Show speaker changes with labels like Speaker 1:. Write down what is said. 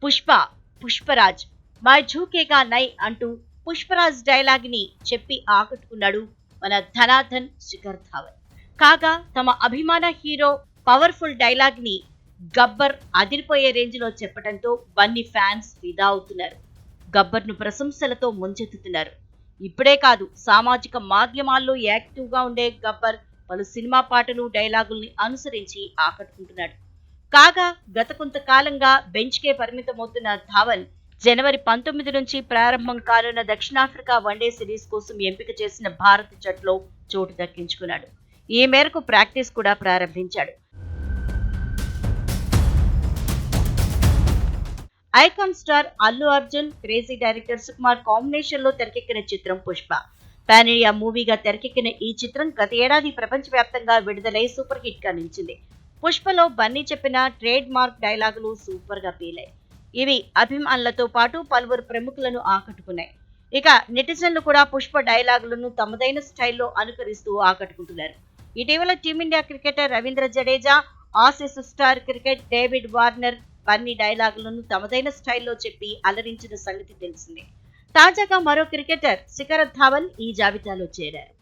Speaker 1: Pushpa, Pushparaj my ఝూకేగా నై అంటూ Pushparaj dialogue ని చెప్పి ఆకట్టుకున్నాడు మన ధనాధన్ శిఖర్ ధావన్. కాగా తమ అభిమాన హీరో పవర్ఫుల్ డైలాగ్ ని గబ్బర్ అదిరిపోయే రేంజ్ లో చెప్పడంతో బన్నీ ఫ్యాన్స్ ఫిదా అవుతున్నారు. గబ్బర్ ను ప్రశంసలతో ముంచెత్తుతున్నారు. ఇప్పుడే కాదు, సామాజిక మాధ్యమాల్లో యాక్టివ్ గా ఉండే గబ్బర్ పలు సినిమా పాటలు, డైలాగుల్ని అనుసరించి ఆకట్టుకుంటున్నాడు. కాగా గత కొంతకాలంగా బెంచ్ కే పరిమితమవుతున్న ధావన్ జనవరి 19 నుంచి ప్రారంభం కానున్న దక్షిణాఫ్రికా వన్డే సిరీస్ కోసం ఎంపిక చేసిన భారత జట్టులో చోటు దక్కించుకున్నాడు. ఈ మేరకు ప్రాక్టీస్ కూడా ప్రారంభించాడు. Icon star Allu Arjun, crazy director Sukumar combination లో తెరకెక్కిన చిత్రం పుష్ప. పాన్ ఇండియా మూవీగా తెరకెక్కిన ఈ చిత్రం గత ఏడాది ప్రపంచవ్యాప్తంగా విడుదలై సూపర్ హిట్ గా నిలిచింది. పుష్పలో బన్నీ చెప్పిన ట్రేడ్ మార్క్ డైలాగులు సూపర్ గా పీలాయి. ఇవి అభిమానులతో పాటు పలువురు ప్రముఖులను ఆకట్టుకున్నాయి. ఇక నెటిజన్లు కూడా పుష్ప డైలాగులను తమదైన స్టైల్లో అనుకరిస్తూ ఆకట్టుకుంటున్నారు. ఇటీవల team India cricketer Ravindra Jadeja, Aussies star cricket David Warner Bunny డైలాగులను తమదైన స్టైల్లో చెప్పి అలరించిన సంగతి తెలిసిందే. తాజాగా మరో క్రికెటర్ శిఖర్ ధావన్ ఈ జాబితాలో చేరారు.